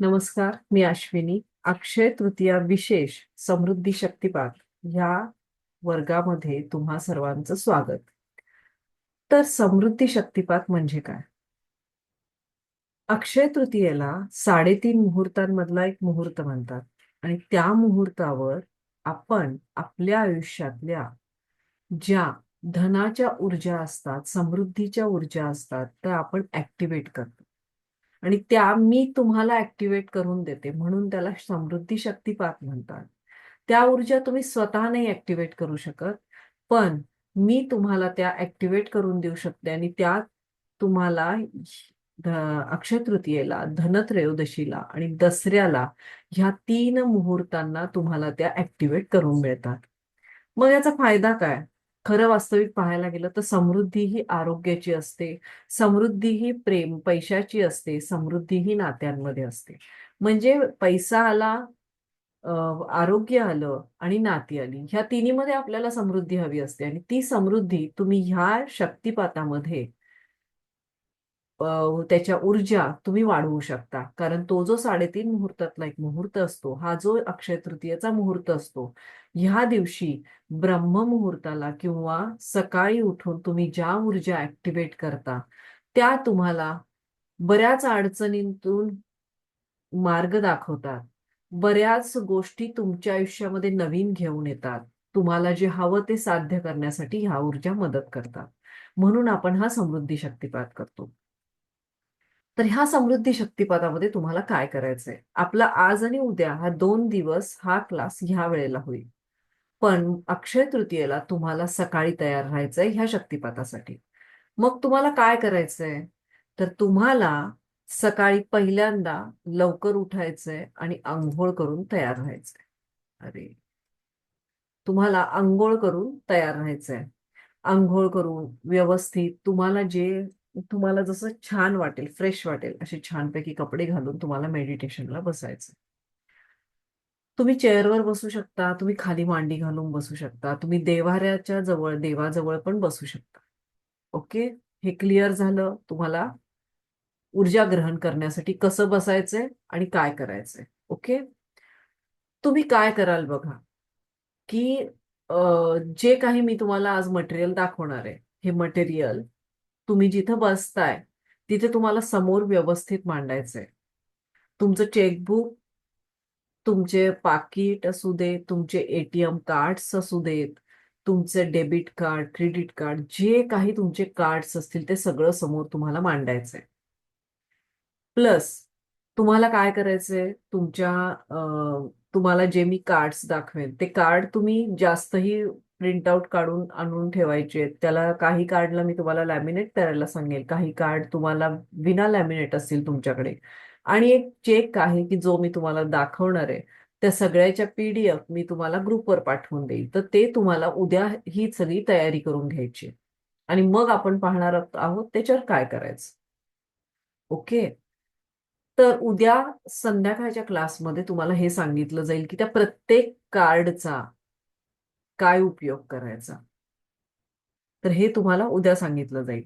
नमस्कार, मी अश्विनी. अक्षय तृतीया विशेष समृद्धी शक्तिपात ह्या वर्गामध्ये तुम्हा सर्वांचं स्वागत. तर समृद्धी शक्तिपात म्हणजे काय? अक्षय तृतीयेला 3.5 मुहूर्तांमधला एक मुहूर्त म्हणतात आणि त्या मुहूर्तावर आपण आपल्या आयुष्यातल्या ज्या धनाच्या ऊर्जा असतात, समृद्धीच्या ऊर्जा असतात, त्या आपण ऍक्टिव्हेट करतो. आणि त्या मी तुम्हाला ऍक्टिव्हेट करून देते, म्हणून त्याला समृद्धी शक्तिपात म्हणतात. त्या ऊर्जा तुम्ही स्वतः नाही ऍक्टिव्हेट करू शकत, पण मी तुम्हाला त्या ऍक्टिव्हेट करून देऊ शकते आणि त्या तुम्हाला अक्षय तृतीयेला, धनत्रयोदशीला आणि दसऱ्याला ह्या 3 मुहूर्तांना तुम्हाला त्या ऍक्टिव्हेट करून मिळतात. मग याचा फायदा काय? खरं वास्तविक पाहायला गेलं तर समृद्धी ही आरोग्याची असते, समृद्धी ही पैशाची असते, समृद्धी ही नात्यांमध्ये असते. म्हणजे पैसा आला, अ, आरोग्य आलं आणि नाती आली. ह्या तिन्हीमध्ये आपल्याला समृद्धी हवी असते आणि ती समृद्धी तुम्ही ह्या शक्तिपातामध्ये त्याच्या ऊर्जा तुम्ही वाढवू शकता. कारण तो जो 3.5 मुहूर्तातला एक मुहूर्त असतो, हा जो अक्षय तृतीयेचा मुहूर्त असतो, ह्या दिवशी ब्रह्ममुहूर्ताला किंवा सकाळी उठून तुम्ही ज्या ऊर्जा ऍक्टिव्हेट करता, त्या तुम्हाला बऱ्याच अडचणींतून मार्ग दाखवतात. बऱ्याच गोष्टी तुमच्या आयुष्यामध्ये नवीन घेऊन येतात. तुम्हाला जे हवं ते साध्य करण्यासाठी ह्या ऊर्जा मदत करतात. म्हणून आपण हा समृद्धी शक्तिपात करतो. तर ह्या समृद्धी शक्तिपातामध्ये तुम्हाला काय करायचंय? आपला आज आणि उद्या हा 2 दिवस हा क्लास ह्या वेळेला होईल. पण अक्षय तृतीयेला तुम्हाला सकाळी तयार राहायचंय ह्या शक्तिपातासाठी. मग तुम्हाला काय करायचंय? तर तुम्हाला सकाळी पहिल्यांदा लवकर उठायचंय आणि अंघोळ करून तयार व्हायचंय. अरे, तुम्हाला अंघोळ करून तयार राहायचंय. अंघोळ करून व्यवस्थित तुम्हाला जसं छान वाटेल, फ्रेश वाटेल, असे छानपैकी कपडे घालून तुम्हाला मेडिटेशनला बसायचं. तुम्ही चेअरवर बसू शकता, तुम्ही खाली मांडी घालून बसू शकता, तुम्ही देवाऱ्याच्या जवळ, देवाजवळ पण बसू शकता. ओके, हे क्लिअर झालं तुम्हाला ऊर्जा ग्रहण करण्यासाठी कसं बसायचंय आणि काय करायचंय. ओके, तुम्ही काय कराल बघा, की जे काही मी तुम्हाला आज मटेरियल दाखवणार आहे, हे मटेरियल तुम्ही जिथं बसताय तिथे तुम्हाला समोर व्यवस्थित मांडायचंय. तुमचं चेकबुक, तुमचे पाकिट असू दे, तुमचे एटीएम कार्ड्स असू देत, तुमचे डेबिट कार्ड, क्रेडिट कार्ड, जे काही तुमचे कार्ड्स असतील ते सगळं समोर तुम्हाला मांडायचंय. प्लस तुम्हाला काय करायचंय, तुम्हाला जे मी कार्ड्स दाखवेन ते कार्ड तुम्ही जास्तही प्रिंट आउट काढून आणून ठेवायचे. त्याला काही कार्डला मी तुम्हाला लॅमिनेट करायला सांगेल, काही कार्ड तुम्हाला विना लॅमिनेट असतील तुमच्याकडे. आणि एक चेक आहे की जो मी तुम्हाला दाखवणार आहे, त्या सगळ्याच्या पीडीएफ मी तुम्हाला ग्रुपवर पाठवून देईल. तर ते तुम्हाला उद्या ही सगळी तयारी करून घ्यायची आहे. आणि मग आपण पाहणार आहोत त्याच्यावर काय करायचं. ओके, तर उद्या संध्याकाळच्या क्लासमध्ये तुम्हाला हे सांगितलं जाईल की त्या प्रत्येक कार्डचा काय उपयोग करायचा. तर हे तुम्हाला उद्या सांगितलं जाईल.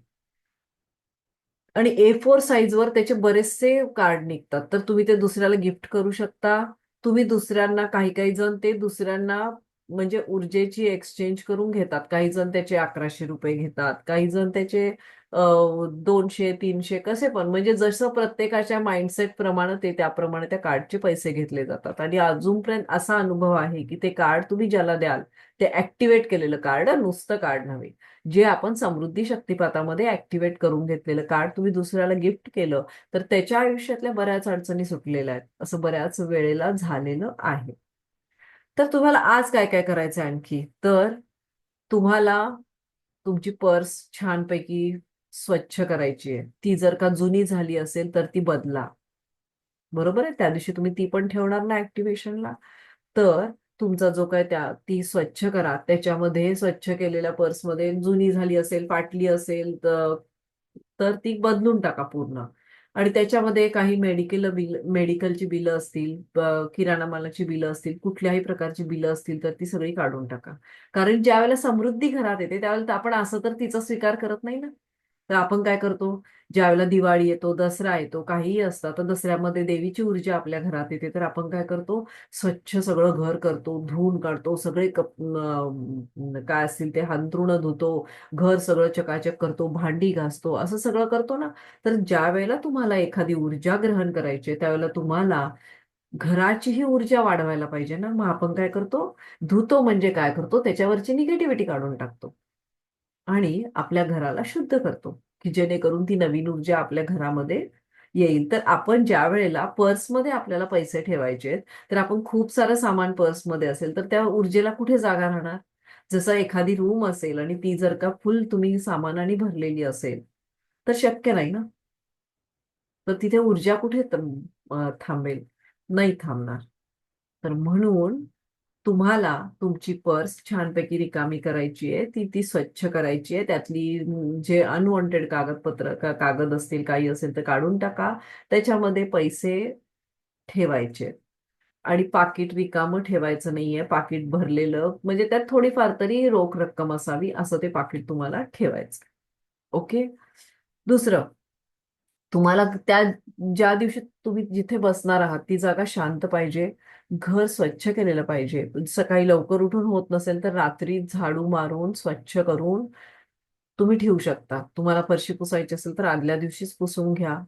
आणि A4 साईजवर त्याचे बरेचसे कार्ड निघतात, तर तुम्ही ते दुसऱ्याला गिफ्ट करू शकता. तुम्ही दुसऱ्यांना, काही काही जण ते दुसऱ्यांना म्हणजे ऊर्जेची एक्सचेंज करून घेतात. काही जण त्याचे 1100 रुपये घेतात, काही जण त्याचे 200 300 कसे पण, म्हणजे जसं प्रत्येकाच्या माइंडसेट प्रमाणे ते त्याप्रमाणे त्या कार्डचे पैसे घेतले जातात. आणि अजूनपर्यंत असा अनुभव आहे की ते कार्ड तुम्ही ज्याला द्याल ते ऍक्टिव्हेट केलेलं कार्ड, नुसतं कार्ड नव्हे, जे आपण समृद्धी शक्तिपातामध्ये ऍक्टिव्हेट करून घेतलेलं कार्ड तुम्ही दुसऱ्याला गिफ्ट केलं, तर त्याच्या आयुष्यातल्या बऱ्याच अडचणी सुटलेल्या आहेत, असं बऱ्याच वेळेला झालेलं आहे. तर तुम्हाला आज काय काय करायचं आणखी, तर तुम्हाला तुमची पर्स छानपैकी स्वच्छ करायची आहे. ती जर का जुनी झाली असेल तर ती बदला. बरोबर आहे, त्या दिवशी तुम्ही ती पण ठेवणार ना ऍक्टिव्हेशनला. तर तुमचा जो काय ती स्वच्छ करा. त्याच्यामध्ये स्वच्छ केलेल्या पर्समध्ये जुनी झाली असेल, फाटली असेल, तर तर ती बदलून टाका पूर्ण. आणि त्याच्यामध्ये काही मेडिकलची बिलं असतील, किराणा मालाची बिलं असतील, कुठल्याही प्रकारची बिलं असतील तर ती सगळी काढून टाका. कारण ज्या वेळेला समृद्धी घरात येते त्यावेळेला आपण असं तर तिचा स्वीकार करत नाही ना. तर आपण काय करतो, ज्यावेळेला दिवाळी येतो, दसरा येतो, काहीही असतं, तर दसऱ्यामध्ये देवीची ऊर्जा आपल्या घरात येते, तर आपण काय करतो, स्वच्छ सगळं घर करतो, धुवून काढतो, सगळे काय असतील ते अंथरुणं धुतो, घर सगळं चकाचक करतो, भांडी घासतो, असं सगळं करतो ना. तर ज्या वेळेला तुम्हाला एखादी ऊर्जा ग्रहण करायची आहे, त्यावेळेला तुम्हाला घराचीही ऊर्जा वाढवायला पाहिजे ना. मग आपण काय करतो, धुतो म्हणजे काय करतो, त्याच्यावरची निगेटिव्हिटी काढून टाकतो आणि आपल्या घराला शुद्ध करतो, की जेणेकरून ती नवीन ऊर्जा आपल्या घरामध्ये येईल. तर आपण ज्या वेळेला पर्समध्ये आपल्याला पैसे ठेवायचे आहेत, तर आपण खूप सारं सामान पर्समध्ये असेल तर त्या ऊर्जेला कुठे जागा राहणार. जसं एखादी रूम असेल आणि ती जर का फुल तुम्ही सामानाने भरलेली असेल, तर शक्य नाही ना. तर तिथे ऊर्जा कुठे थांबेल, नाही थांबणार. तर म्हणून तुम्हाला तुमची पर्स छानपैकी रिकामी करायची आहे, ती ती स्वच्छ करायची आहे. त्यातली जे अनवॉन्टेड कागदपत्र कागद असतील, काही असेल तर काढून टाका. त्याच्यामध्ये पैसे ठेवायचे आणि पाकिट रिकामं ठेवायचं नाहीये. पाकिट भरलेलं म्हणजे त्यात थोडीफार तरी रोख रक्कम असावी, असं ते पाकिट तुम्हाला ठेवायचं. ओके. दुसरं, तुम्हाला त्या ज्या दिवशी तुम्ही जिथे बसणार आहात ती जागा शांत पाहिजे, घर स्वच्छ केलेलं पाहिजे. सकाळी लवकर उठून होत नसेल तर रात्री झाडू मारून स्वच्छ करून तुम्ही ठेवू शकता. तुम्हाला फरशी पुसायची असेल तर आदल्या दिवशीच पुसून घ्या.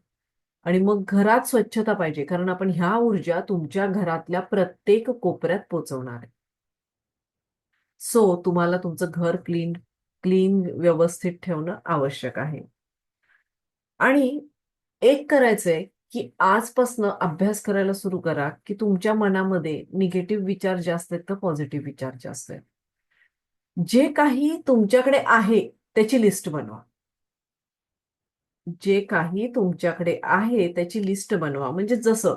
आणि मग घरात स्वच्छता पाहिजे, कारण आपण ह्या ऊर्जा तुमच्या घरातल्या प्रत्येक कोपऱ्यात पोहोचवणार आहे. सो तुम्हाला तुमचं घर क्लीन क्लीन व्यवस्थित ठेवणं आवश्यक आहे. आणि एक करायचंय, की आजपासनं अभ्यास करायला सुरू करा, की तुमच्या मनामध्ये निगेटिव्ह विचार जास्त आहेत का पॉझिटिव्ह विचार जास्त आहेत. जे काही तुमच्याकडे आहे त्याची लिस्ट बनवा. जे काही तुमच्याकडे आहे त्याची लिस्ट बनवा. म्हणजे जसं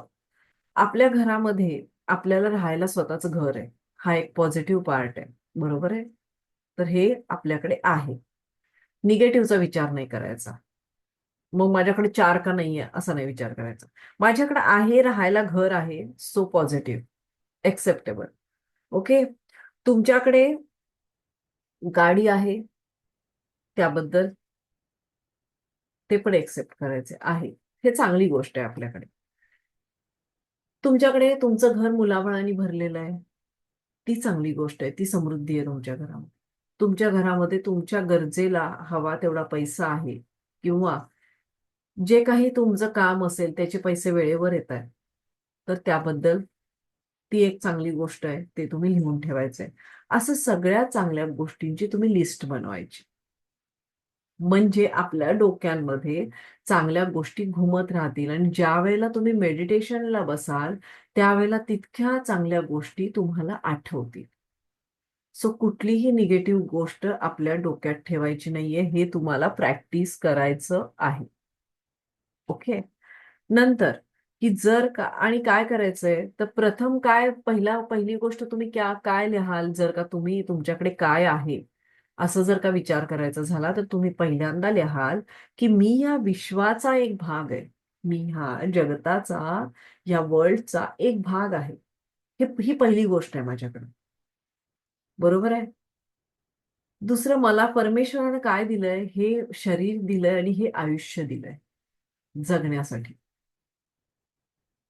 आपल्या घरामध्ये आपल्याला राहायला स्वतःचं घर आहे. हा एक पॉझिटिव्ह पार्ट आहे. बरोबर आहे? तर हे आपल्याकडे आहे. निगेटिव्हचा विचार नाही करायचा. मग माझ्याकडे 4 का नाहीये असा नाही विचार करायचा. माझ्याकडे आहे, राहायला घर आहे, सो पॉझिटिव्ह, एक्सेप्टेबल. ओके. तुमच्याकडे गाडी आहे, त्याबद्दल ते पण एक्सेप्ट करायचे आहे. हे चांगली गोष्ट आहे आपल्याकडे. तुमच्याकडे तुमचं घर मुलाबाळांनी भरलेलं आहे. ती चांगली गोष्ट आहे. ती समृद्धी आहे तुमच्या घरामध्ये. तुमच्या घरामध्ये तुमच्या गरजेला हवा तेवढा पैसा आहे किंवा जे काही तुमचं काम असेल त्याचे पैसे वेळेवर येत आहेत. तर त्याबद्दल ती एक चांगली गोष्ट आहे. ते तुम्ही लिहून ठेवायचंय. असं सगळ्या चांगल्या गोष्टींची तुम्ही लिस्ट बनवायची. म्हणजे आपल्या डोक्यांमध्ये चांगल्या गोष्टी घुमत राहतील आणि ज्या वेळेला तुम्ही मेडिटेशनला बसाल, त्यावेळेला तितक्या चांगल्या गोष्टी तुम्हाला आठवतील. सो कुठलीही निगेटिव्ह गोष्ट आपल्या डोक्यात ठेवायची नाहीये. हे तुम्हाला प्रॅक्टिस करायचं आहे. ओके. नंतर की जर का आणि काय करायचंय, तर प्रथम काय पहिली गोष्ट तुम्ही काय लिहाल, जर का तुम्ही तुमच्याकडे काय आहे, असं जर का विचार करायचा झाला, तर तुम्ही पहिल्यांदा लिहाल, की मी या विश्वाचा एक भाग आहे. मी हा जगताचा, या वर्ल्डचा एक भाग आहे. ही पहिली गोष्ट आहे माझ्याकडे. बरोबर आहे? दुसरं, मला परमेश्वरानं काय दिलंय, हे शरीर दिलंय आणि हे आयुष्य दिलंय जगण्यासाठी.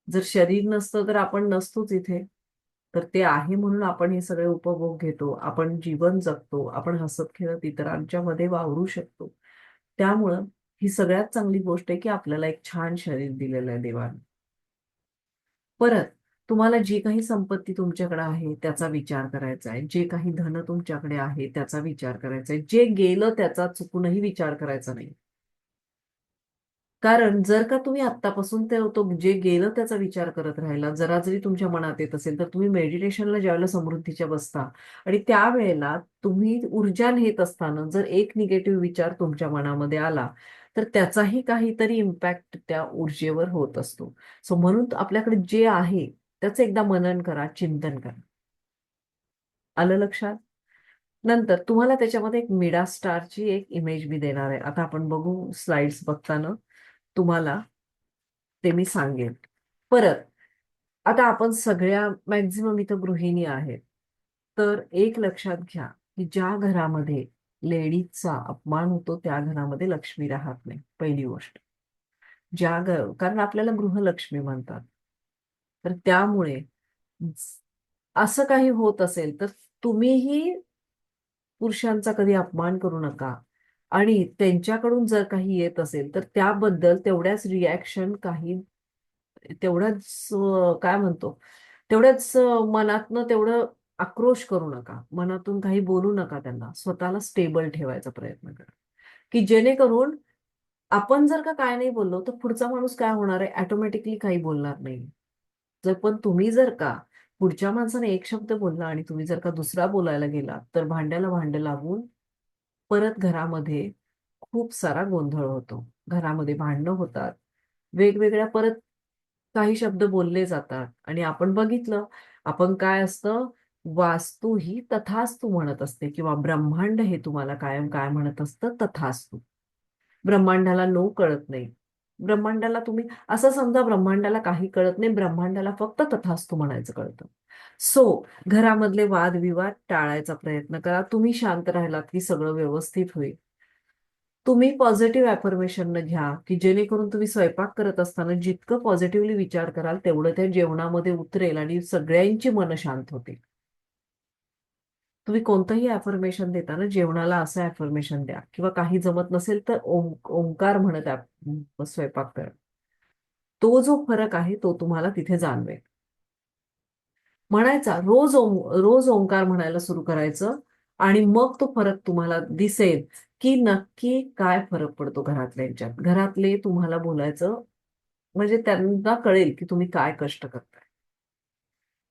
जर शरीर नसतं तर आपण नसतोच इथे. तर ते आहे म्हणून आपण हे सगळे उपभोग घेतो. आपण जीवन जगतो. आपण हसत-खेळत इतरांच्या मध्ये वावरू शकतो. त्यामुळं ही सगळ्यात चांगली गोष्ट आहे, की आपल्याला एक छान शरीर दिलेलं आहे देवाने. परत तुम्हाला जी काही संपत्ती तुमच्याकडे आहे त्याचा विचार करायचा आहे. जे काही धन तुमच्याकडे आहे त्याचा विचार करायचा आहे. जे गेलं त्याचा चुकूनही विचार करायचा नाही. कारण जर का तुम्ही आत्तापासून तो जे गेलं त्याचा विचार करत राहिला, जरा जरी तुमच्या मनात येत असेल, तर तुम्ही मेडिटेशनला ज्यावेळेला समृद्धीच्या बसता आणि त्यावेळेला तुम्ही ऊर्जा नेत असताना जर एक निगेटिव्ह विचार तुमच्या मनामध्ये आला, तर त्याचाही काहीतरी इम्पॅक्ट त्या ऊर्जेवर होत असतो. सो म्हणून आपल्याकडे जे आहे त्याचं एकदा मनन करा, चिंतन करा. आलं लक्षात? नंतर तुम्हाला त्याच्यामध्ये एक मिडा स्टारची एक इमेज मी देणार आहे. आता आपण बघू स्लाइड्स बघताना तुम्हाला ते मी सांगेन. परत आता आपण सगळ्या मॅक्झिमम इथं गृहिणी आहेत. तर एक लक्षात घ्या, की ज्या घरामध्ये लेडीजचा अपमान होतो त्या घरामध्ये लक्ष्मी राहत नाही, पहिली गोष्ट. कारण आपल्याला गृहलक्ष्मी म्हणतात. तर त्यामुळे असं काही होत असेल तर तुम्हीही पुरुषांचा कधी अपमान करू नका. आणि त्यांच्याकडून जर काही येत असेल तर त्याबद्दल तेवढ्याच रिॲक्शन काही, तेवढ्याच काय म्हणतो, तेवढ्याच मनातनं तेवढं आक्रोश करू नका, मनातून काही बोलू नका. त्यांना स्वतःला स्टेबल ठेवायचा प्रयत्न करा, की जेणेकरून आपण जर का काय नाही बोललो तर पुढचा माणूस काय होणार आहे, ऑटोमॅटिकली काही बोलणार नाही. पण तुम्ही जर का पुढच्या माणसाने एक शब्द बोलला आणि तुम्ही जर का दुसरा बोलायला गेला तर भांड्याला भांडं लागून परत घरामध्ये खूप सारा गोंधळ होतो. घरामध्ये भांडणं होतात, वेगवेगळ्या परत काही शब्द बोलले जातात. आणि आपण बघितलं, आपण काय असतं, वास्तू ही तथास्तु म्हणत असते किंवा ब्रह्मांड हे तुम्हाला कायम काय म्हणत असतं, तथास्तु. ब्रह्मांडाला नो कळत नाही. ब्रह्मांडाला तुम्ही असं समजा, ब्रह्मांडाला काही कळत नाही, ब्रह्मांडाला फक्त तथास्तु म्हणायचं कळतं. सो घरामधले वादविवाद टाळायचा प्रयत्न करा. तुम्ही शांत राहिलात की सगळं व्यवस्थित होईल. तुम्ही पॉझिटिव्ह अफर्मेशन घ्या, की जेणेकरून तुम्ही स्वयंपाक करत असताना जितकं पॉझिटिव्हली विचार कराल तेवढं त्या जेवणामध्ये उतरेल आणि सगळ्यांची मन शांत होतील. तुम्ही कोणतंही अफर्मेशन देताना जेवणाला असं अफर्मेशन द्या, किंवा काही जमत नसेल तर ओंकार म्हणत स्वयंपाक करा. तो जो फरक आहे तो तुम्हाला तिथे जाणवेल. म्हणायचा रोज ओंकार म्हणायला सुरू करायचं, आणि मग तो फरक तुम्हाला दिसेल की नक्की काय फरक पडतो घरातल्यांच्यात. घरातले तुम्हाला बोलायचं म्हणजे त्यांना कळेल की तुम्ही काय कष्ट करताय.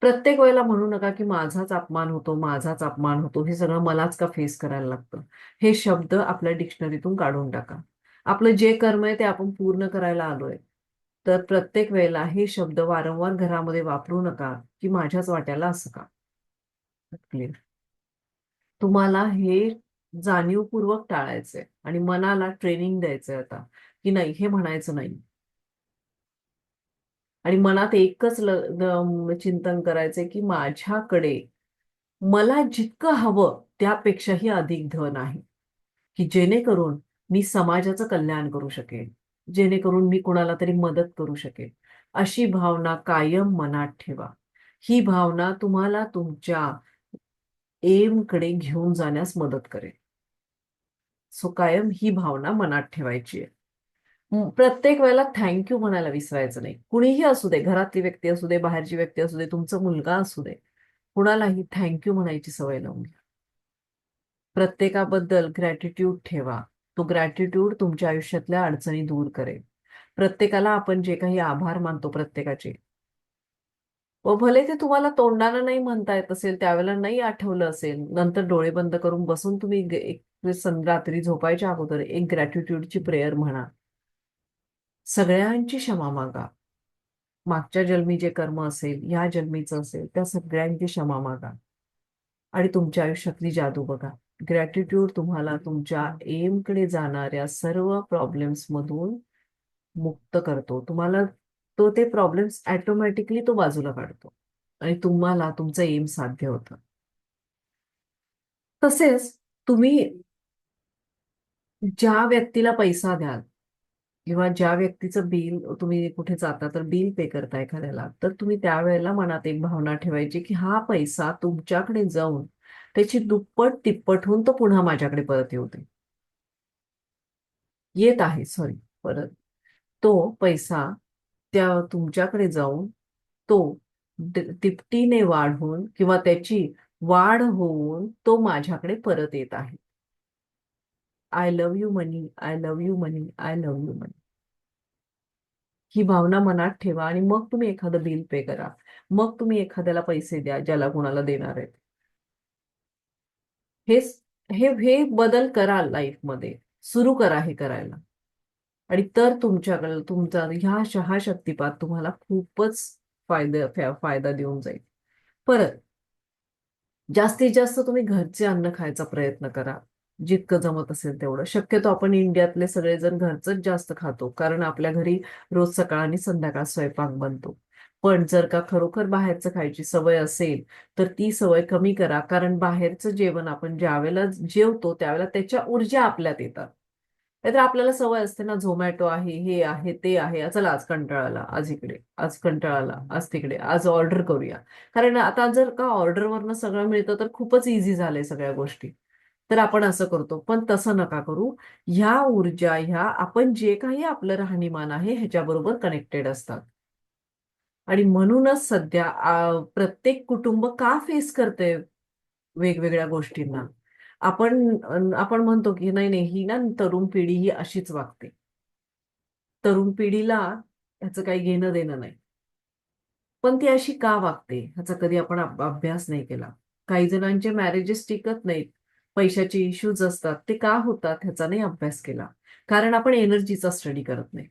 प्रत्येक वेळेला म्हणू नका की माझाच अपमान होतो, माझाच अपमान होतो, हे सगळं मलाच का फेस करायला लागतं. हे शब्द आपल्या डिक्शनरीतून काढून टाका. आपलं जे कर्म आहे ते आपण पूर्ण करायला आलोय. तर प्रत्येक वेळेला हे शब्द वारंवार घरामध्ये वापरू नका की माझ्याच वाट्याला असं का. क्लिअर. तुम्हाला हे जाणीवपूर्वक टाळायचंय आणि मनाला ट्रेनिंग द्यायचंय आता, की नाही हे म्हणायचं नाही. आणि मनात एकच चिंतन करायचंय की माझ्याकडे मला जितकं हवं त्यापेक्षाही अधिक धन आहे, की जेणेकरून मी समाजाचं कल्याण करू शकेन, जेणेकरून मी कुणाला तरी मदत करू शकेन. अशी भावना कायम मनात ठेवा. ही भावना तुम्हाला तुमच्या एमकडे घेऊन जाण्यास मदत करेल. सो कायम ही भावना मनात ठेवायची आहे. प्रत्येक वेळेला थँक्यू म्हणायला विसरायचं नाही. कुणीही असू दे, घरातली व्यक्ती असू दे, बाहेरची व्यक्ती असू दे, तुमचा मुलगा असू दे, कुणालाही थँक्यू म्हणायची सवय लावून घ्या. प्रत्येकाबद्दल ग्रॅटिट्यूड ठेवा. तो ग्रॅटिट्यूड तुमच्या आयुष्यातल्या अडचणी दूर करेल. प्रत्येकाला आपण जे काही आभार मानतो प्रत्येकाचे, व भले ते तुम्हाला तोंडानं नाही म्हणता येत असेल, त्यावेळेला नाही आठवलं असेल, नंतर डोळे बंद करून बसून तुम्ही रात्री झोपायच्या अगोदर एक ग्रॅटिट्यूडची प्रेयर म्हणा. सगळ्यांची क्षमा मागा. मागच्या जन्मी जे कर्म असेल, ह्या जन्मीचं असेल, त्या सगळ्यांची क्षमा मागा. आणि तुमच्या आयुष्यातली जादू बघा. ग्रॅटिट्यूड तुम्हाला तुमच्या एमकडे जाणाऱ्या सर्व प्रॉब्लेम्स मधून मुक्त करतो. तुम्हाला ते प्रॉब्लेम्स ऑटोमॅटिकली तो बाजूला काढतो आणि तुम्हाला तुमचं एम साध्य होतं. तसेच तुम्ही ज्या व्यक्तीला पैसा द्याल किंवा ज्या व्यक्तीचं बिल, तुम्ही कुठे जाता तर बिल पे करता एखाद्याला, तर तुम्ही त्यावेळेला मनात एक भावना ठेवायची की हा पैसा तुमच्याकडे जाऊन त्याची दुप्पट तिप्पट होऊन तो पुन्हा माझ्याकडे परत येत आहे, सॉरी, परत तो पैसा त्या तुमच्याकडे जाऊन तो तिपटीने वाढून किंवा त्याची वाढ होऊन तो माझ्याकडे परत येत आहे. I love you money, I love you money, I love you money. ही भावना मनात ठेवा आणि मग तुम्ही एखादं बिल पे करा. मग तुम्ही एखाद्याला पैसे द्या ज्याला कोणाला देणार आहेत. हे हे हे बदल करा लाईफमध्ये. सुरू करा हे करायला. आणि तर तुमच्याकडे तुमचा हा शक्तिपात तुम्हाला खूपच फायदा देऊन जाईल. परत जास्तीत जास्त तुम्ही घरचे अन्न खायचा प्रयत्न करा. जितकं जमत असेल तेवढं. शक्यतो आपण इंडियातले सगळेजण घरचंच जास्त खातो, कारण आपल्या घरी रोज सकाळ आणि संध्याकाळ स्वयंपाक बनतो. पण जर का खरोखर बाहेरचं खायची सवय असेल तर ती सवय कमी करा, कारण बाहेरचं जेवण आपण ज्यावेळेला जेवतो त्यावेळेला त्याच्या ऊर्जा आपल्यात येतात. नाहीतर आपल्याला सवय असते ना, झोमॅटो आहे, हे आहे, ते आहे, चला आज कंटाळा आला, आज इकडे, आज कंटाळा आला, आज तिकडे, आज ऑर्डर करूया. कारण आता जर का ऑर्डरवरनं सगळं मिळतं तर खूपच इझी झालंय सगळ्या गोष्टी. तर आपण असं करतो, पण तसं नका करू. ह्या ऊर्जा, ह्या आपण जे काही आपलं राहणीमान आहे ह्याच्याबरोबर कनेक्टेड असतात. आणि म्हणूनच सध्या प्रत्येक कुटुंब का फेस करते वेगवेगळ्या गोष्टींना. आपण म्हणतो की नाही नाही, ही ना तरुण पिढी ही अशीच वागते. तरुण पिढीला ह्याचं काही घेणं देणं नाही. पण ती अशी का वागते ह्याचा कधी आपण अभ्यास नाही केला. काही जणांचे मॅरेजेस टिकत नाहीत, पैशाचे इश्यूज असतात, ते का होतात ह्याचा नाही अभ्यास केला. कारण आपण एनर्जीचा स्टडी करत नाही.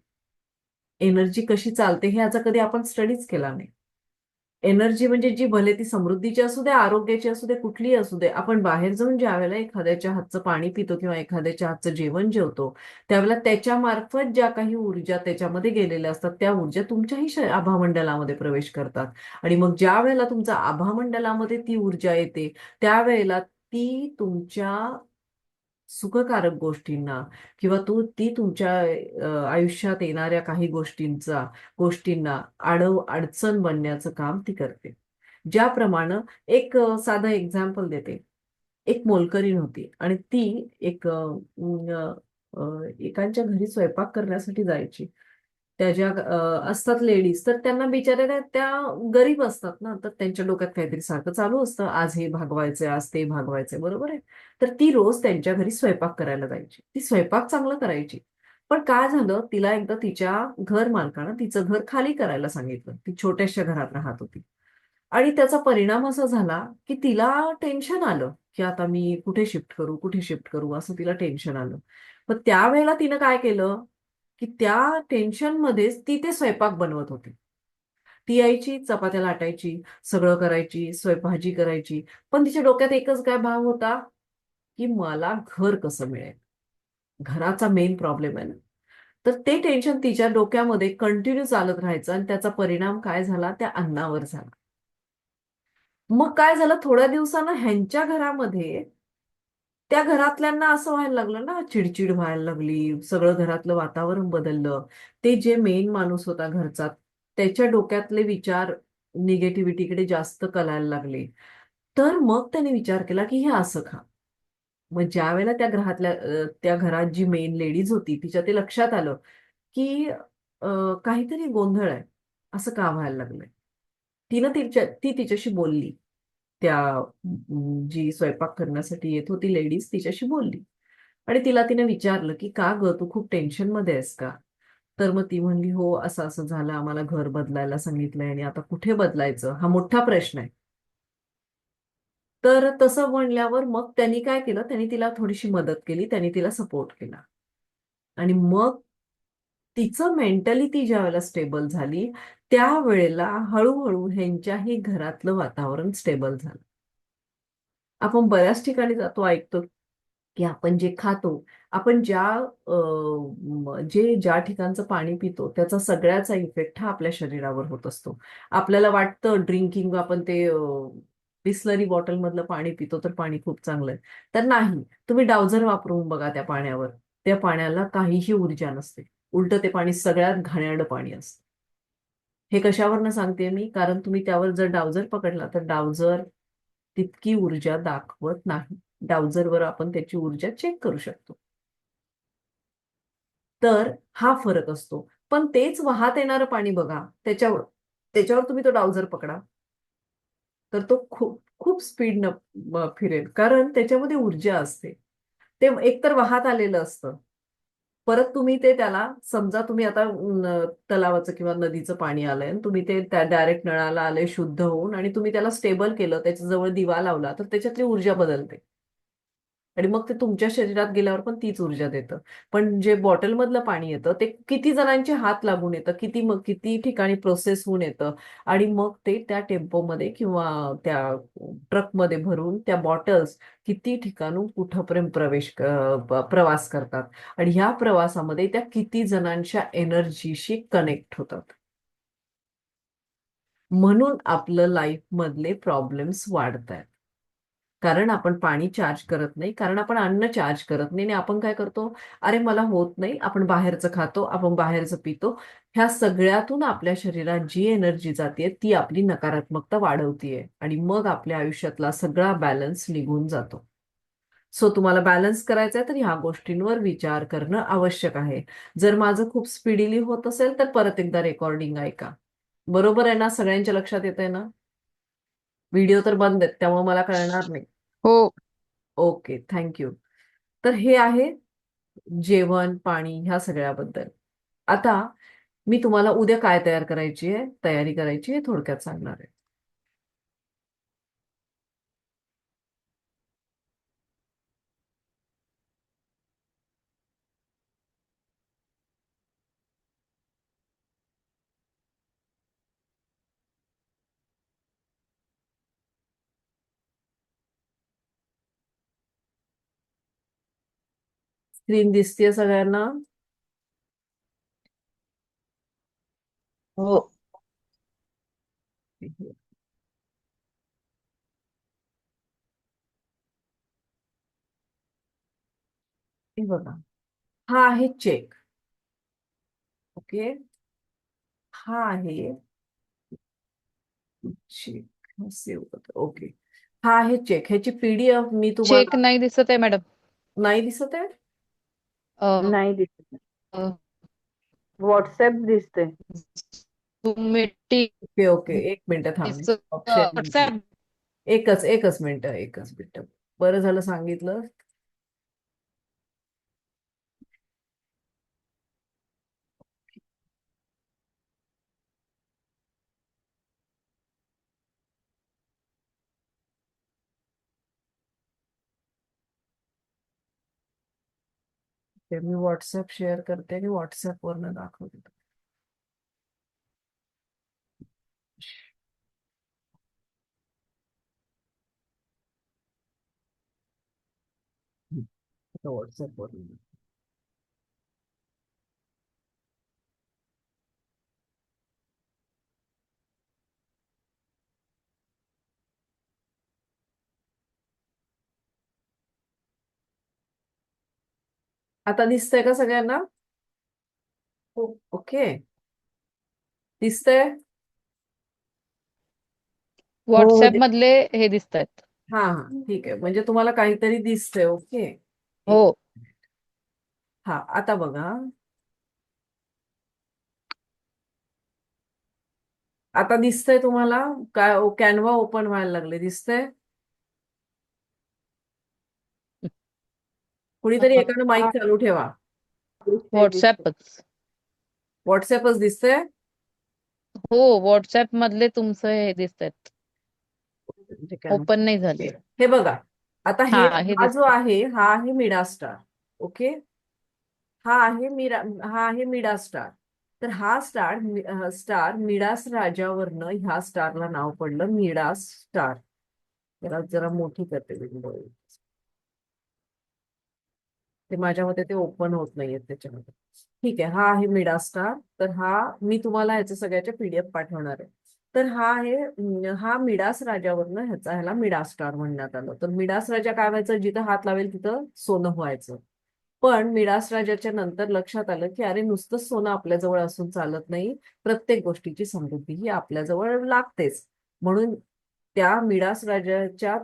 एनर्जी कशी चालते हे ह्याचा कधी आपण स्टडीज केला नाही. एनर्जी म्हणजे जी भले ती समृद्धीची असू दे, आरोग्याची असू दे, कुठलीही असू दे, आपण बाहेर जाऊन ज्यावेळेला एखाद्याच्या हातचं पाणी पितो किंवा एखाद्याच्या हातचं जेवण जेवतो त्यावेळेला त्याच्या मार्फत ज्या काही ऊर्जा त्याच्यामध्ये गेलेल्या असतात त्या ऊर्जा तुमच्याही आभामंडलामध्ये प्रवेश करतात. आणि मग ज्या वेळेला तुमच्या आभामंडलामध्ये ती ऊर्जा येते त्यावेळेला ती तुमच्या सुखकारक गोष्टींना किंवा ती तुमच्या आयुष्यात येणाऱ्या काही गोष्टींना अडचण बनण्याचं काम ती करते. ज्याप्रमाणे एक साधं एक्झाम्पल देते. एक मोलकरीण होती आणि ती एक एकांच्या घरी स्वयंपाक करण्यासाठी जायची. त्या ज्या असतात लेडीज, तर त्यांना बिचाऱ्या त्या गरीब असतात ना, तर त्यांच्या डोक्यात काहीतरी सारखं चालू असतं, आज हे भागवायचंय, आज ते भागवायचंय, बरोबर आहे. तर ती रोज त्यांच्या घरी स्वयंपाक करायला जायची. ती स्वयंपाक चांगलं करायची. पण काय झालं, तिला एकदा तिच्या घर मालकानं तिचं घर खाली करायला सांगितलं. ती छोट्याशा घरात राहत होती. आणि त्याचा परिणाम असा झाला की तिला टेन्शन आलं की आता मी कुठे शिफ्ट करू, कुठे शिफ्ट करू, असं तिला टेन्शन आलं. पण त्यावेळेला तिनं काय केलं की त्या टेन्शनमध्येच ती ते स्वयंपाक बनवत होती. ती यायची, चपात्या लाटायची, सगळं करायची, भाजी करायची. पण तिच्या डोक्यात एकच काय भाव होता की मला घर कसं मिळेल. घराचा मेन प्रॉब्लेम आहे ना. तर ते टेन्शन तिच्या डोक्यामध्ये कंटिन्यू चालत राहायचं आणि त्याचा परिणाम काय झाला, त्या अन्नावर झाला. मग काय झालं, थोड्या दिवसानं ह्यांच्या घरामध्ये त्या घरातल्यांना असं व्हायला लागलं ना, चिडचिड व्हायला लागली, सगळं घरातलं वातावरण बदललं. ते जे मेन माणूस होता घरचा त्याच्या डोक्यातले विचार निगेटिव्हिटीकडे जास्त कलायला लागले. तर मग त्याने विचार केला की हे असं का. मग ज्या वेळेला त्या घरात जी मेन लेडीज होती तिच्या ते लक्षात आलं की काहीतरी गोंधळ आहे, असं का व्हायला लागलंय. ती तिच्याशी बोलली. त्या जी स्वयंपाक करण्यासाठी येत होती लेडीज तिच्याशी बोलली. आणि तिने विचारलं की का ग, तू खूप टेन्शन मध्ये आहेस का. तर मग ती म्हणली, हो असं असं झालं, आम्हाला घर बदलायला सांगितलंय आणि आता कुठे बदलायचं हा मोठा प्रश्न आहे. तर तसं म्हणल्यावर मग त्यांनी काय केलं, त्यांनी तिला थोडीशी मदत केली, त्यांनी तिला सपोर्ट केला. आणि मग तिचं मेंटली ती ज्या वेळेला स्टेबल झाली त्यावेळेला हळूहळू ह्यांच्याही घरातलं वातावरण स्टेबल झालं. आपण बऱ्याच ठिकाणी जातो, ऐकतो की आपण जे खातो, आपण ज्या ठिकाणचं पाणी पितो त्याचा सगळ्याचा इफेक्ट हा आपल्या शरीरावर होत असतो. आपल्याला वाटतं ड्रिंकिंग, आपण ते बिस्लरी बॉटल मधलं पाणी पितो तर पाणी खूप चांगलं आहे. तर नाही, तुम्ही डावझर वापरून बघा त्या पाण्यावर. त्या पाण्याला काहीही ऊर्जा नसते. उलट ते पाणी सगळ्यात घाणेरडं पाणी असतं. हे कशावरनं सांगते मी, कारण तुम्ही त्यावर जर डावझर पकडला तर डावझर तितकी ऊर्जा दाखवत नाही. डावझरवर आपण त्याची ऊर्जा चेक करू शकतो. तर हा फरक असतो. पण तेच वाहत येणारं पाणी बघा, त्याच्यावर त्याच्यावर तुम्ही तो डावझर पकडा, तर तो खूप खूप स्पीडनं फिरेल, कारण त्याच्यामध्ये ऊर्जा असते. ते एकतर वाहत आलेलं असतं. परत तुम्ही त्याला समजा तुम्ही आता तलावाचं किंवा नदीचं पाणी आलंय आणि तुम्ही ते त्या डायरेक्ट नळाला आलंय शुद्ध होऊन आणि तुम्ही त्याला स्टेबल केलं, त्याच्याजवळ दिवा लावला, तर त्याच्यातली ऊर्जा बदलते. आणि मग ते तुमच्या शरीरात गेल्यावर पण तीच ऊर्जा देतं. पण जे बॉटलमधलं पाणी येतं ते किती जणांचे हात लागून येतं, किती ठिकाणी प्रोसेस होऊन येतं. आणि मग ते त्या टेम्पोमध्ये किंवा त्या ट्रकमध्ये भरून त्या बॉटल्स किती ठिकाणून कुठपर्यंत प्रवास करतात. आणि ह्या प्रवासामध्ये त्या किती जणांच्या एनर्जीशी कनेक्ट होतात. म्हणून आपलं लाईफ मधले प्रॉब्लेम्स वाढत आहेत. कारण आपण पाणी चार्ज करत नाही, कारण आपण अन्न चार्ज करत नाही, आणि आपण काय करतो, अरे मला होत नाही, आपण बाहेरचं खातो, आपण बाहेरचं पितो. ह्या सगळ्यातून आपल्या शरीरात जी एनर्जी जाते ती आपली नकारात्मकता वाढवतीये, आणि मग आपल्या आयुष्यातला सगळा बॅलन्स निघून जातो. सो तुम्हाला बॅलन्स करायचा आहे तर ह्या गोष्टींवर विचार करणं आवश्यक आहे. जर माझं खूप स्पीडीली होत असेल तर परत एकदा रेकॉर्डिंग ऐका. बरोबर आहे ना? सगळ्यांच्या लक्षात येत आहे ना? व्हिडिओ तर बंद आहेत त्यामुळे मला कळणार नाही. हो. Okay, thank you. तर हे आहे जेवण, पाणी ह्या सगळ्याबद्दल. आता मी तुम्हाला उद्या काय तयार करायची आहे, तयारी करायची आहे, थोडक्यात सांगणार आहे. स्क्रीन दिसतेय सगळ्यांना? हो. हे बघा, हा आहे चेक. ओके, हा आहे चेक, सेव्ह करतो. ओके, हा आहे चेक. ह्याची पीडीएफ मी चेक तुम्हाला. नाही दिसत आहे मॅडम. नाही दिसत आहे? अ, नाही दिसत. अ, व्हॉट्सअप दिसते. Zoom मीटिंग ओके ओके, एक मिनिट थांब, दिसत ऑप्शन. व्हॉट्सअप. एकच मिनिट. बरं झालं सांगितलं. ते मी व्हॉट्सअप शेअर करते आणि व्हॉट्सअप वरनं दाखवते. व्हॉट्सअप वरून आता दिसतंय का सगळ्यांना? ओके, दिसतंय? हो व्हॉट्सअप मधले हे दिसत आहेत. हा हा, ठीक आहे. म्हणजे तुम्हाला काहीतरी दिसतंय. ओके, हो. एक. हा, आता बघा. आता दिसतंय तुम्हाला? काय कॅनवा ओपन व्हायला लागले, दिसतंय? कुणीतरी एकानं माईक हा, चालू ठेवा. दिसते. व्हॉट्सअपच. व्हॉट्सअपच दिसतंय? हो, व्हॉट्सअप मधले तुमचं हे दिसत आहेत. म्हणजे Canva. ओपन नाही झाले. हे बघा, आता हा, हे हा जो दिसत. आहे हा आहे मिडा स्टार. ओके, हा आहे हा आहे मिडा स्टार. तर हा स्टार मिडास राजावरनं ह्या स्टारला नाव पडलं मिडास स्टार. त्याला जरा मोठी करते विंडो. ते माझ्या मते ते ओपन होत नाहीये त्याच्यामध्ये. ठीक आहे, हा आहे मिडा स्टार. तर हा मी तुम्हाला ह्याच्या सगळ्याच्या पीडीएफ पाठवणार आहे. तर हा आहे हा मिडास राजावरनं ह्याला मिडा स्टार म्हणण्यात आलं. तर मिडास राजा काय व्हायचं, जिथं हात लावेल तिथं सोनं व्हायचं. पण मिडास राजाच्या नंतर लक्षात आलं की अरे नुसतंच सोनं आपल्याजवळ असून चालत नाही, प्रत्येक गोष्टीची समृद्धी ही आपल्याजवळ लागतेच. म्हणून त्या मिडास राजाच्या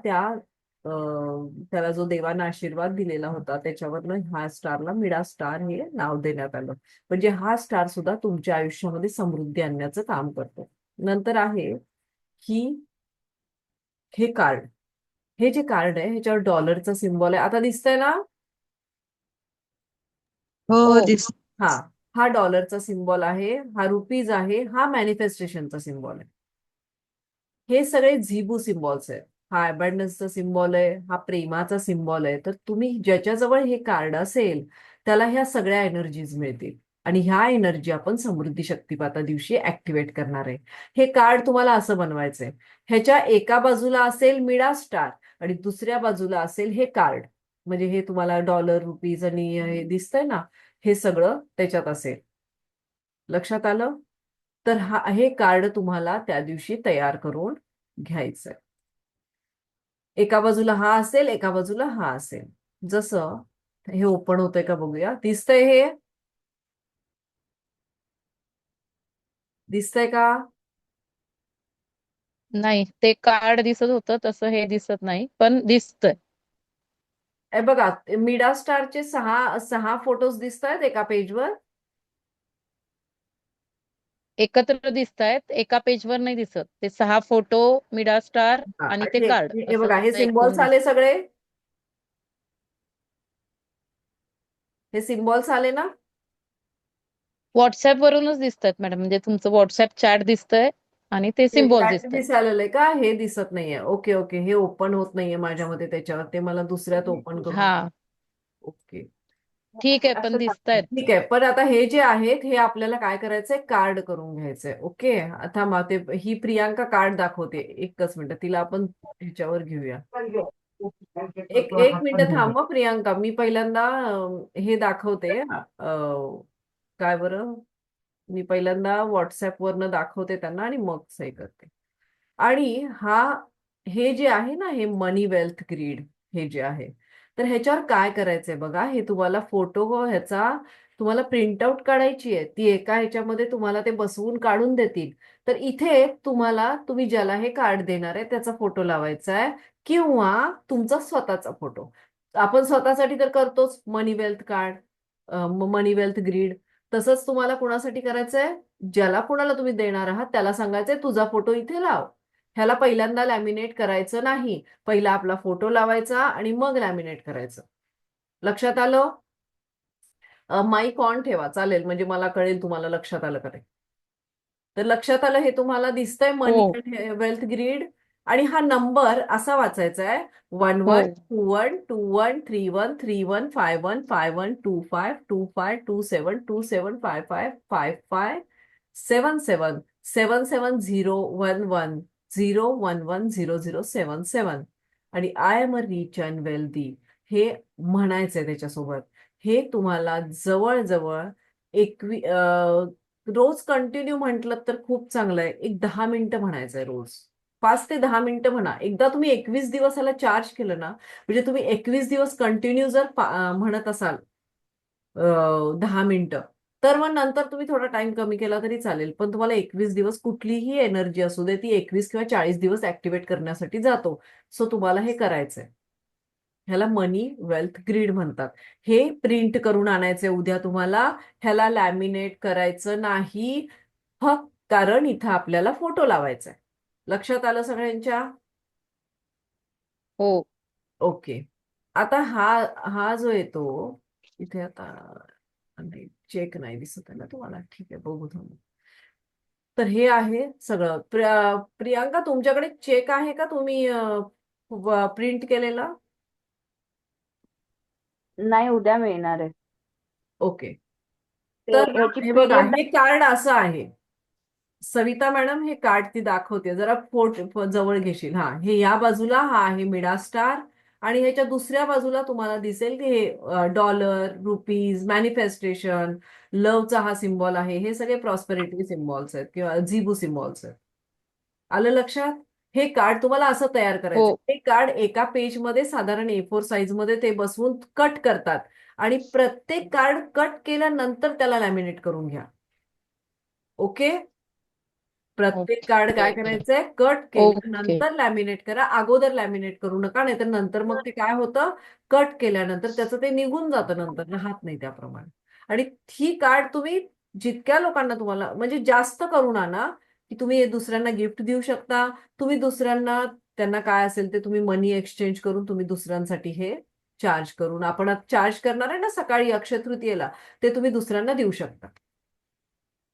त्याला जो देवानं आशीर्वाद दिलेला होता त्याच्यावरनं ह्या स्टारला मिडा स्टार हे नाव देण्यात आलं. म्हणजे हा स्टार सुद्धा तुमच्या आयुष्यामध्ये समृद्धी आणण्याचं काम करतो. नंतर आहे ही हे कार्ड. हे जे कार्ड आहे ह्याच्यावर डॉलरचा सिम्बॉल आहे. आता दिसतंय ना? हो, हो. हा, हा डॉलरचा सिम्बॉल आहे, हा रुपीज आहे, हा मॅनिफेस्टेशनचा सिम्बॉल आहे. हे सगळे झिबू सिम्बॉल्स आहेत. हा अबंडन्सचा सिम्बॉल आहे, हा प्रेमाचा सिम्बॉल आहे. तर तुम्ही ज्याच्याजवळ हे कार्ड असेल त्याला ह्या सगळ्या एनर्जीज मिळतील, आणि ह्या एनर्जी आपण समृद्धी शक्तिपाता दिवशी ऍक्टिव्हेट करणार आहे. हे कार्ड तुम्हाला असं बनवायचंय, ह्याच्या एका बाजूला असेल मिडा स्टार आणि दुसऱ्या बाजूला असेल हे कार्ड. म्हणजे हे तुम्हाला डॉलर, रुपीज आणि हे दिसतंय ना, हे सगळं त्याच्यात असेल. लक्षात आलं? तर हे कार्ड तुम्हाला त्या दिवशी तयार करून घ्यायचंय. एका बाजूला हा असेल, एका बाजूला हा असेल. जसं हे ओपन होतंय का बघूया. दिसतंय हे? दिसतंय का? नाही, ते कार्ड दिसत होतं तसं हे दिसत नाही, पण दिसतंय. हे बघा, मिडा स्टारचे सहा सहा फोटोज दिसत आहेत एका पेजवर. एकत्र दिसतायत, एका पेजवर नाही दिसत. ते 6 फोटो, मिडा स्टार हा, आणि ते आणि कार्ड हे असं बघा, हे एकूण सिम्बॉल्स दिसत. आले सगळे. हे सिम्बॉल्स आले ना? व्हॉट्सअप वरूनच दिसतायत मॅडम, म्हणजे तुमचं व्हॉट्सअप चॅट दिसतंय आणि ते हे सिम्बॉल चॅट दिसतायत. दिसायला आहे का? हे दिसत नाहीये. ओके ओके, हे ओपन होत नाहीये माझ्यामध्ये त्याच्यावर. ते मला दुसऱ्यात ओपन करून. हा, ओके, ठीक आहे, पण असं दिसतायत. ठीक आहे. पण आता हे जे आहेत हे आपल्याला काय करायचंय, कार्ड करून घ्यायचंय. ओके, आता ते ही प्रियांका कार्ड दाखवते. एकच मिनिट, तिला आपण ह्याच्यावर घेऊया. एक एक मिनिट थांब हं, प्रियांका. मी पहिल्यांदा हे दाखवते. काय बरं, मी पहिल्यांदा व्हॉट्सअप वरनं दाखवते त्यांना आणि मग सही करते. आणि हे जे आहे ना, हे मनी वेल्थ ग्रीड, हे जे आहे, तर ह्याच्यावर काय करायचंय बघा. हे तुम्हाला फोटो ह्याचा तुम्हाला प्रिंटआउट काढायची आहे. ती एका ह्याच्यामध्ये तुम्हाला ते बसवून काढून देतील. तर इथे तुम्ही ज्याला हे कार्ड देणार आहे त्याचा फोटो लावायचा आहे, किंवा तुमचा स्वतःचा फोटो. आपण स्वतःसाठी तर करतोच मनी वेल्थ कार्ड, मनी वेल्थ ग्रीड. तसंच तुम्हाला कुणासाठी करायचंय, ज्याला कुणाला तुम्ही देणार आहात त्याला सांगायचंय तुझा फोटो इथे लाव. ह्याला पहिल्यांदा लॅमिनेट करायचं नाही. पहिला आपला फोटो लावायचा आणि मग लॅमिनेट करायचं. लक्षात आलं? माईक ऑन ठेवा, चालेल, म्हणजे मला कळेल तुम्हाला लक्षात आलं का ते. तर लक्षात आलं, हे तुम्हाला दिसतंय हो, मनी वेल्थ ग्रीड. आणि हा नंबर असा वाचायचा आहे, 11 हो. 21 21 31 31 51 51 25 25 27 27 55 55 77 77 0 11 0 11 00 77. आणि I am a rich and wealthy, हे म्हणायचंय त्याच्यासोबत. हे तुम्हाला जवळजवळ रोज कंटिन्यू म्हटलं तर खूप चांगलं आहे. एक 10 मिनिटं म्हणायचंय रोज. 5 ते 10 मिनिटं म्हणा. एकदा तुम्ही 21 दिवस ह्याला चार्ज केलं ना, म्हणजे तुम्ही 21 दिवस कंटिन्यू जर म्हणत असाल 10 मिनिटं, तर मग नंतर तुम्ही थोडा टाइम कमी केला तरी चालेल. पण तुम्हाला 21 दिवस कुठलीही एनर्जी असू दे, ती 21 किंवा 40 दिवस ऍक्टिव्हेट करण्यासाठी जातो. सो तुम्हाला हे करायचंय. ह्याला मनी वेल्थ ग्रीड म्हणतात. हे प्रिंट करून आणायचे उद्या तुम्हाला. ह्याला लॅमिनेट करायचं नाही, फक्त कारण इथं आपल्याला फोटो लावायचा आहे. लक्षात आलं सगळ्यांच्या? हो. ओके. आता हा हा जो येतो इथे, आता नाही, चेक नाही दिसत आहे ना तुम्हाला. ठीक आहे, बघू थांबू. तर हे आहे सगळं. प्रियांका, तुमच्याकडे चेक आहे का? तुम्ही प्रिंट केलेला? नाही, उद्या मिळणार आहे. ओके. ते तर ह्याची हे बघा, पीडीएफ. हे कार्ड असं आहे. सविता मॅडम, हे कार्ड ती दाखवते. जरा जवळ घेशील. हा, हे या बाजूला हा आहे मिडा स्टार, आणि ह्याच्या दुसऱ्या बाजूला तुम्हाला दिसेल की हे डॉलर, रुपीज, मॅनिफेस्टेशन, लवचा हा सिम्बॉल आहे. हे सगळे प्रॉस्पेरिटी सिम्बॉल्स आहेत किंवा झिबू सिम्बॉल्स आहेत. आलं लक्षात? हे कार्ड तुम्हाला असं तयार हो. करायचं. हे कार्ड एका पेजमध्ये साधारण A4 साईज मध्ये ते बसवून कट करतात, आणि प्रत्येक कार्ड कट केल्यानंतर त्याला लॅमिनेट करून घ्या. ओके. प्रत्येक कार्ड काय ओके. करायचंय, कट ओके. केल्यानंतर लॅमिनेट करा. अगोदर लॅमिनेट करू नका, नाहीतर नंतर मग ते काय होतं, कट केल्यानंतर त्याचं ते निघून जातं, नंतर राहत नाही त्याप्रमाणे. आणि ही कार्ड तुम्ही जितक्या लोकांना तुम्हाला, म्हणजे जास्त करून आणा, की तुम्ही हे दुसऱ्यांना गिफ्ट देऊ शकता. तुम्ही दुसऱ्यांना, त्यांना काय असेल ते तुम्ही मनी एक्सचेंज करून तुम्ही दुसऱ्यांसाठी हे चार्ज करून, आपण चार्ज करणार आहे ना सकाळी अक्षय तृतीयेला, ते तुम्ही दुसऱ्यांना देऊ शकता.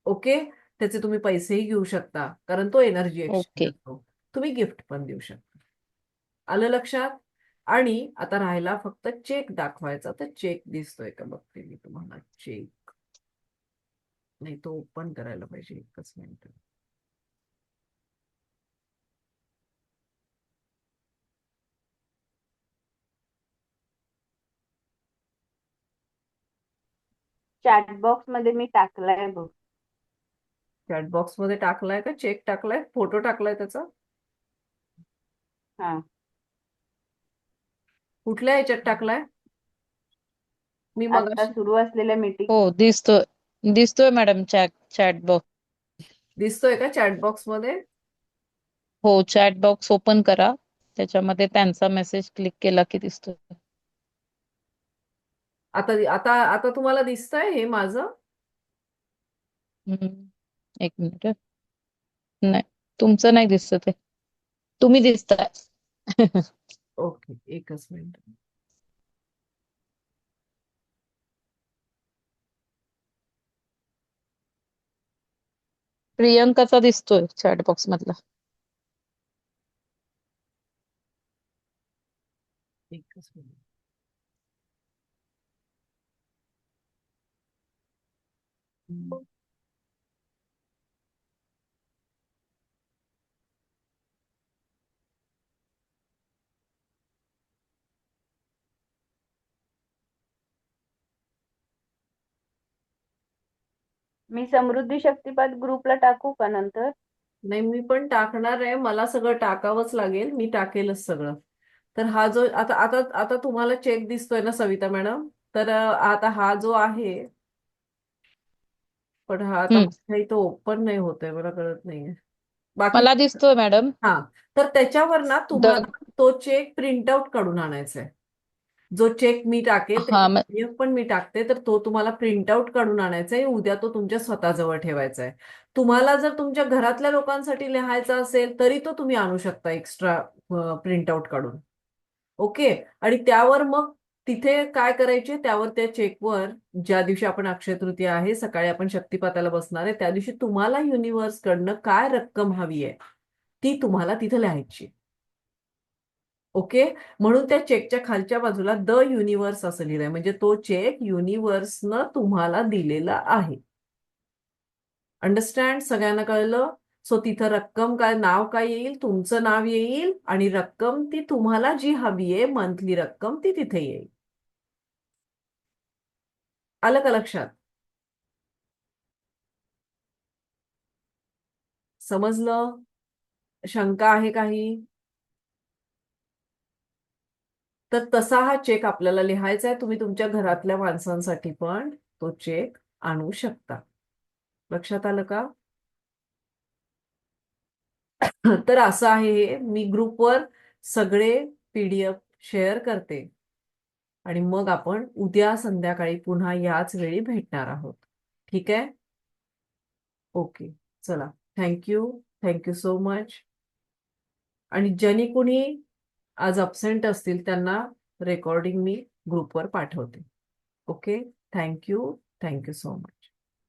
ओके. त्याचे तुम्ही पैसेही घेऊ शकता, कारण तो एनर्जी एक्सचेंज ओके. असतो. तुम्ही गिफ्ट पण देऊ शकता. आलं लक्षात? आणि आता राहिला फक्त चेक दाखवायचा. तर चेक दिसतोय का बघते मी तुम्हाला. चेक नाही, तो ओपन करायला पाहिजे. एकच मिनिट. चॅट बॉक्स मध्ये मी टाकलाय बघ. चॅट बॉक्स मध्ये टाकलाय का? चेक टाकलाय? फोटो टाकलाय त्याचा? हा. कुठल्या ह्याच्यात टाकलाय? मी आता मगाशी सुरू असलेल्या मीटिंग हो दिसतोय मॅडम चॅट बॉक्स. दिसतोय का चॅट बॉक्स मध्ये? हो चॅट बॉक्स ओपन करा, त्याच्यामध्ये त्यांचा मेसेज क्लिक केला की दिसतोय. आता आता आता तुम्हाला दिसतंय हे माझं? हम्म, एक मिनिट. नाही, तुमचं नाही दिसत आहे. तुम्ही दिसताय. ओके, एकच मिनिट. प्रियंकाचा दिसतोय चॅट बॉक्स मधला. एकच मिनिट. मी समृद्धी शक्तिपात ग्रुपला टाकू का नंतर? नाही, मी पण टाकणार आहे. मला सगळं टाकावंच लागेल. मी टाकेलच सगळं. तर हा जो आता आता आता तुम्हाला चेक दिसतोय ना सविता मॅडम? तर आता हा जो आहे, पण हा आता हम्म, माझ्या इथं ओपन नाही होतोय, मला कळत नाहीये. बाकी मला दिसतोय मॅडम. हा, तर त्याच्यावर ना द तुम्हाला तो चेक प्रिंट आउट काढून आणायचा आहे. जो चेक मी टाकेल हा त्याची PDF पण मी टाकते, तर तो तुम्हाला प्रिंट आउट काढून आणायचा आहे. उद्या तो तुमच्या स्वतःजवळ ठेवायचा आहे. तुम्हाला जर तुमच्या घरातल्या लोकांसाठी लिहायचा असेल तरी तो तुम्ही आणू शकता एक्स्ट्रा प्रिंट आउट काढून. ओके. आणि त्यावर मग तिथे काय करायचे, त्यावर त्या चेकवर ज्या दिवशी आपण अक्षय तृतीया आहे, सकाळी आपण शक्तिपाताला बसणार आहे, त्या दिवशी तुम्हाला युनिव्हर्स कडनं काय रक्कम हवी आहे ती तुम्हाला तिथे लिहायची. ओके. म्हणून त्या चेकच्या खालच्या बाजूला द युनिव्हर्स असं लिहिलंय, म्हणजे तो चेक युनिव्हर्सनं तुम्हाला दिलेला आहे. अंडरस्टँड? सगळ्यांना कळलं? सो तिथं रक्कम काय, नाव काय येईल? तुमचं नाव येईल आणि रक्कम ती तुम्हाला जी हवी आहे, मंथली रक्कम ती तिथे येईल. आलं का लक्षात? समजलं? शंका आहे काही? तर तसा हा चेक आपल्याला लिहायचा आहे. तुम्ही तुमच्या घरातल्या माणसांसाठी पण तो चेक आणू शकता. लक्षात आलं का? तर असं आहे हे. मी ग्रुपवर सगळे PDF शेअर करते आणि मग आपण उद्या संध्याकाळी पुन्हा याच वेळी भेटणार आहोत. ठीक आहे? ओके. चला. थँक्यू. Thank you so much. आणि ज्यांनी कुणी आज अब्सेंट असतील त्यांना रेकॉर्डिंग मी ग्रुपवर पाठवते. Okay. Thank you. Thank you so much.